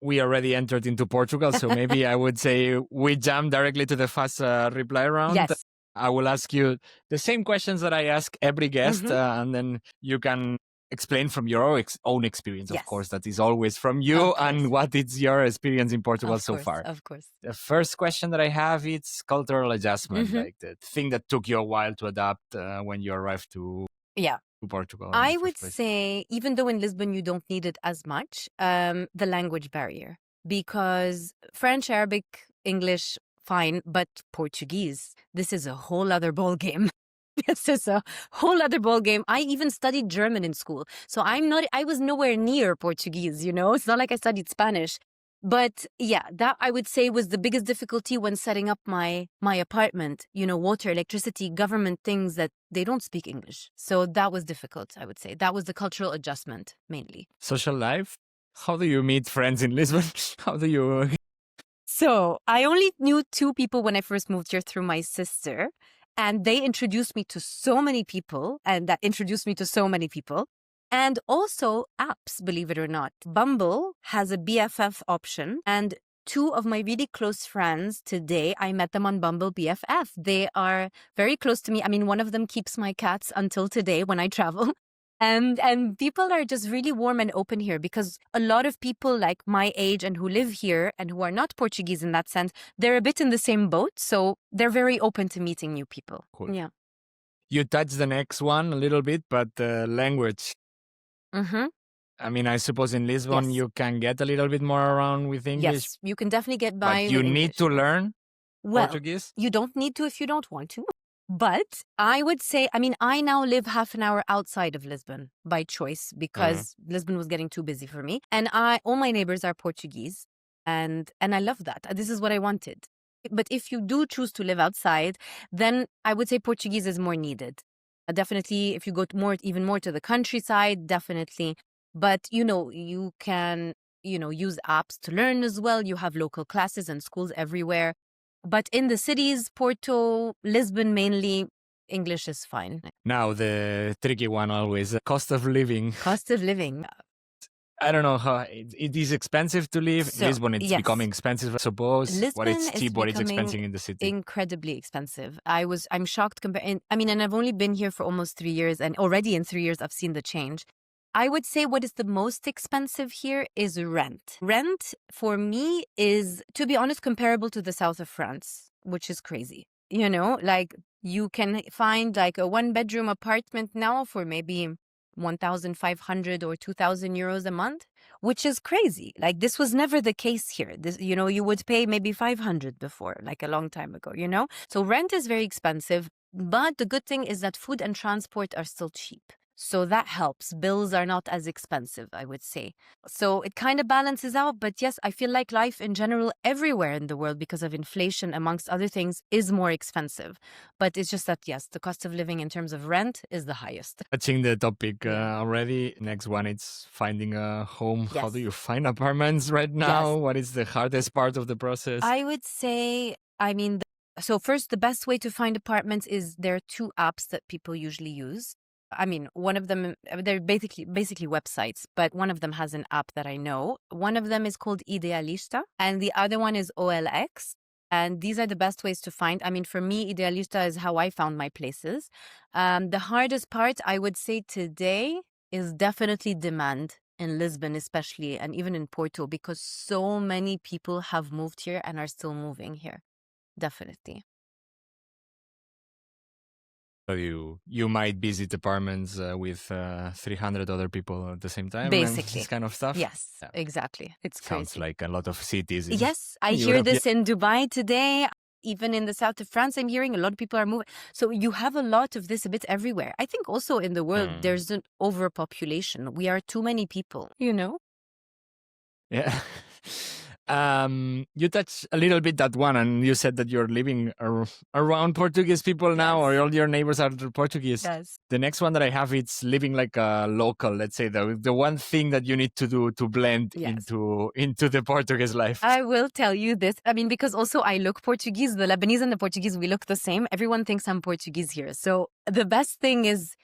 we already entered into Portugal, so maybe I would say we jump directly to the fast reply round. Yes. I will ask you the same questions that I ask every guest, Mhm. and then you can explain from your own experience, of Yes. course, that is always from you, Of course. and what is your experience in Portugal Of so course, far. of course. The first question that I have is cultural adjustment, Mhm. like the thing that took you a while to adapt when you arrived to Yeah. Portugal. In I the would first place. say, even though in Lisbon you don't need it as much, the language barrier. Because French, Arabic, English, fine, but Portuguese, this is a whole other ball game. This is a whole other ball game. I even studied German in school. So I was nowhere near Portuguese, you know? It's not like I studied Spanish. But yeah, that I would say was the biggest difficulty when setting up my apartment. You know, water, electricity, government things that they don't speak English. So that was difficult, I would say. That was the cultural adjustment mainly. Social life? How do you meet friends in Lisbon? How do you... So I only knew 2 people when I first moved here through my sister. And they introduced me to so many people, and that introduced me to so many people. And also apps, believe it or not. Bumble has a BFF option, and 2 of my really close friends today, I met them on Bumble BFF. They are very close to me. I mean, one of them keeps my cats until today when I travel. And people are just really warm and open here because a lot of people like my age and who live here and who are not Portuguese in that sense, they're a bit in the same boat. So they're very open to meeting new people. Cool. Yeah. You touched the next one a little bit, but language. Mm-hmm. I mean, I suppose in Lisbon Yes. you can get a little bit more around with English, Yes, you can definitely get by but you with need English. to learn Well, Portuguese. you don't need to if you don't want to. But I would say, I mean, I now live half an hour outside of Lisbon by choice because Lisbon was getting too busy for me. And all my neighbors are Portuguese. And I love that. This is what I wanted. But if you do choose to live outside, then I would say Portuguese is more needed. Definitely, if you go even more to the countryside, definitely. But, you know, you can, use apps to learn as well. You have local classes and schools everywhere. But in the cities, Porto, Lisbon mainly, English is fine. Now, the tricky one always, cost of living. Cost of living. I don't know how it is expensive to live. So, Lisbon, it's yes. becoming expensive, I suppose. What is Lisbon is cheap, what is becoming expensive in the city. Incredibly expensive. I'm shocked and I've only been here for almost 3 years, and already in 3 years I've seen the change. I would say what is the most expensive here is rent. Rent for me is, to be honest, comparable to the south of France, which is crazy. You know, like you can find like a 1-bedroom apartment now for maybe 1,500 or 2,000 euros a month, which is crazy. Like this was never the case here. This, you would pay maybe 500 before, like a long time ago, So rent is very expensive, but the good thing is that food and transport are still cheap. So that helps. Bills are not as expensive, I would say. So it kind of balances out. But yes, I feel like life in general everywhere in the world, because of inflation, amongst other things, is more expensive. But it's just that, yes, the cost of living in terms of rent is the highest. Touching the topic already, next one, it's finding a home. Yes. How do you find apartments right now? Yes. What is the hardest part of the process? I would say, so first, the best way to find apartments is there are 2 apps that people usually use. I mean, one of them, they're basically websites, but one of them has an app that I know. One of them is called Idealista, and the other one is OLX. And these are the best ways to find. I mean, for me, Idealista is how I found my places. The hardest part, I would say today, is definitely demand in Lisbon, especially, and even in Porto, because so many people have moved here and are still moving here. Definitely. So you might visit apartments with 300 other people at the same time. Basically. This kind of stuff. Yes, exactly. It's Sounds crazy. like a lot of cities. In Yes, I hear Europe. this in Dubai today. Even in the south of France, I'm hearing a lot of people are moving. So you have a lot of this a bit everywhere. I think also in the world, there's an overpopulation. We are too many people, Yeah. You touched a little bit that one, and you said that you're living around Portuguese people now, or all your neighbors are Portuguese. Yes. The next one that I have, it's living like a local. Let's say the one thing that you need to do to blend into the Portuguese life. I will tell you this. I mean, because also I look Portuguese. The Lebanese and the Portuguese, we look the same. Everyone thinks I'm Portuguese here. So the best thing is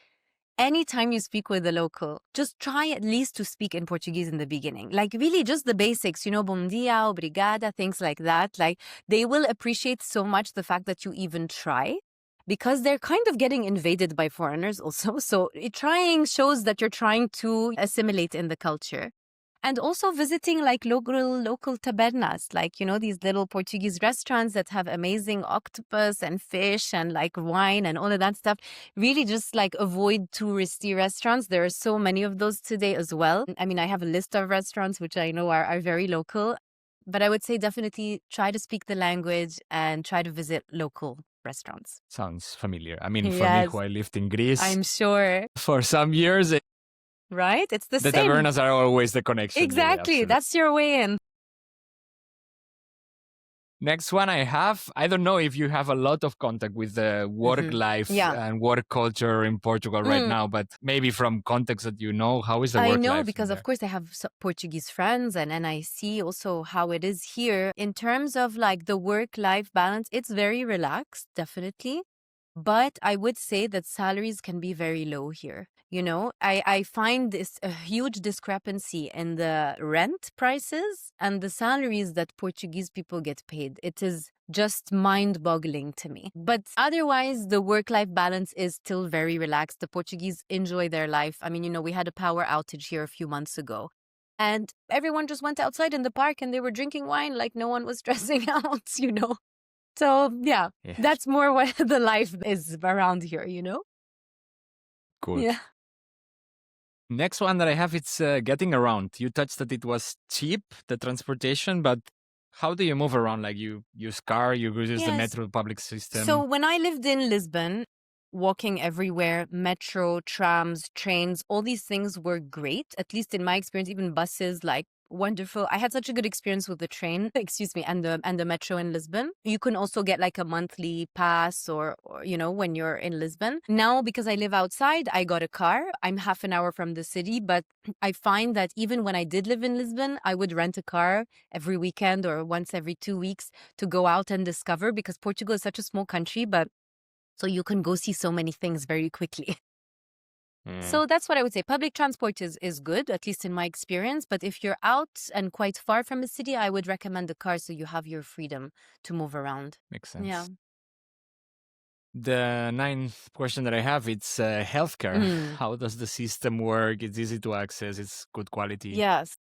anytime you speak with a local, just try at least to speak in Portuguese in the beginning. Like really just the basics, bom dia, obrigada, things like that. Like they will appreciate so much the fact that you even try, because they're kind of getting invaded by foreigners also. So trying shows that you're trying to assimilate in the culture. And also visiting like local tabernas, like, these little Portuguese restaurants that have amazing octopus and fish and like wine and all of that stuff. Really just like avoid touristy restaurants. There are so many of those today as well. I mean, I have a list of restaurants which I know are very local, but I would say definitely try to speak the language and try to visit local restaurants. Sounds familiar. I mean, for me, Yes. who I lived in Greece I'm sure. for some years, Right? It's the the same. tavernas are always the connection. Exactly. Yeah, That's your way in. next one I have, I don't know if you have a lot of contact with the work life and work culture in Portugal right now, but maybe from context that how is the work life? I know because, of course, I have Portuguese friends and I see also how it is here. In terms of like the work-life balance, it's very relaxed, definitely. But I would say that salaries can be very low here. I find this a huge discrepancy in the rent prices and the salaries that Portuguese people get paid. It is just mind-boggling to me. But otherwise, the work-life balance is still very relaxed. The Portuguese enjoy their life. I mean, we had a power outage here a few months ago. And everyone just went outside in the park and they were drinking wine like no one was stressing out, So, yeah, that's more what the life is around here, Good. Yeah. Next one that I have, it's getting around. You touched that it was cheap, the transportation, but how do you move around? Like you use car, you use the metro public system? So when I lived in Lisbon, walking everywhere, metro, trams, trains, all these things were great. At least in my experience, even buses, like wonderful. I had such a good experience with the train, and the metro in Lisbon. You can also get like a monthly pass or when you're in Lisbon. Now, because I live outside, I got a car. I'm half an hour from the city, but I find that even when I did live in Lisbon, I would rent a car every weekend or once every 2 weeks to go out and discover, because Portugal is such a small country, but so you can go see so many things very quickly. So that's what I would say. Public transport is good, at least in my experience. But if you're out and quite far from a city, I would recommend a car so you have your freedom to move around. Makes sense. Yeah. The ninth question that I have, it's healthcare. How does the system work? It's easy to access. It's good quality. Yes.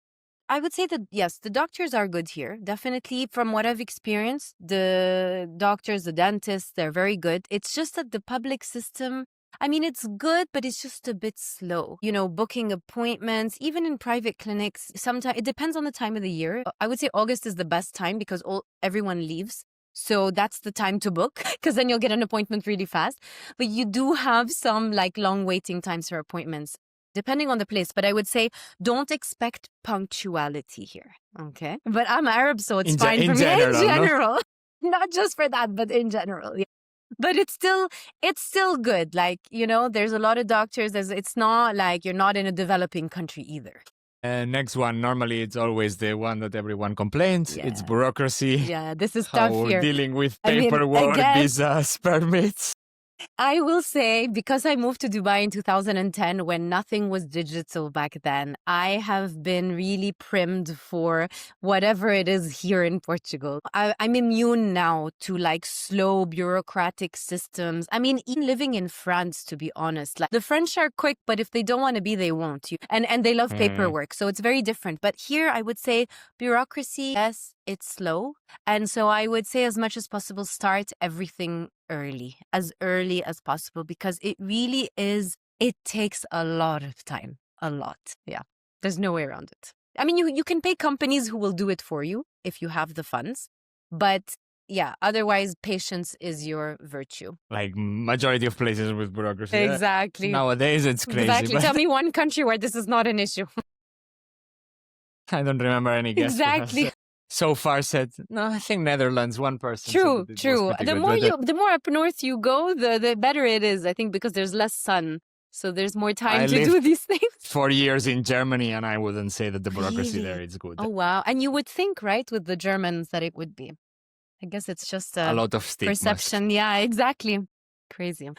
I would say that, yes, the doctors are good here. Definitely, from what I've experienced, the doctors, the dentists, they're very good. It's just that the public system, I mean, it's good, but it's just a bit slow. Booking appointments, even in private clinics, sometimes it depends on the time of the year. I would say August is the best time because everyone leaves. So that's the time to book, because then you'll get an appointment really fast. But you do have some like long waiting times for appointments, depending on the place. But I would say don't expect punctuality here. Okay. But I'm Arab, so it's fine for me. In general. Not just for that, but in general. Yeah. But it's still good. Like, there's a lot of doctors. It's not like you're not in a developing country either. Next one, normally it's always the one that everyone complains. It's bureaucracy. Yeah, this is tough here. Dealing with paperwork, visas, permits. I will say, because I moved to Dubai in 2010 when nothing was digital back then, I have been really primed for whatever it is here in Portugal. I'm immune now to like slow bureaucratic systems. I mean, even living in France, to be honest, like the French are quick, but if they don't want to be, they won't. And they love paperwork. So it's very different. But here I would say bureaucracy, yes, it's slow. And so I would say as much as possible, start everything as early as possible, because it really is, it takes a lot of time, a lot. Yeah, there's no way around it. I mean, you can pay companies who will do it for you if you have the funds, but yeah, otherwise patience is your virtue. Like majority of places with bureaucracy. Exactly. Nowadays it's crazy. Exactly. Tell me one country where this is not an issue. I don't remember any guess. Exactly. So far said, no, I think Netherlands, 1%. True. The more up north you go, the better it is, I think, because there's less sun. So there's more time to do these things. 4 years in Germany, and I wouldn't say that the bureaucracy there is good. Oh, wow. And you would think, right, with the Germans that it would be. I guess it's just a lot of stigmas. Perception. Yeah, exactly. Crazy.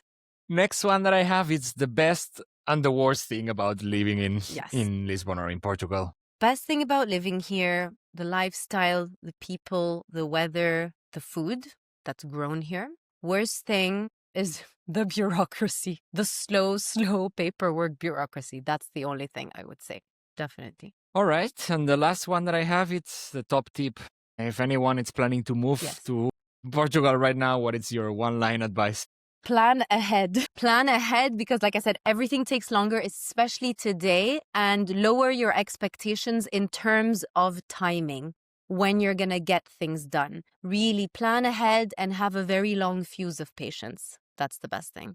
Next one that I have, it's the best And the worst thing about living Yes. in Lisbon or in Portugal? Best thing about living here, the lifestyle, the people, the weather, the food that's grown here. Worst thing is the bureaucracy, the slow paperwork bureaucracy. That's the only thing I would say. Definitely. All right. And the last one that I have, it's the top tip. If anyone is planning to move Yes. to Portugal right now, what is your one-line advice? Plan ahead. Plan ahead because, like I said, everything takes longer, especially today, and lower your expectations in terms of timing when you're going to get things done. Really plan ahead and have a very long fuse of patience. That's the best thing.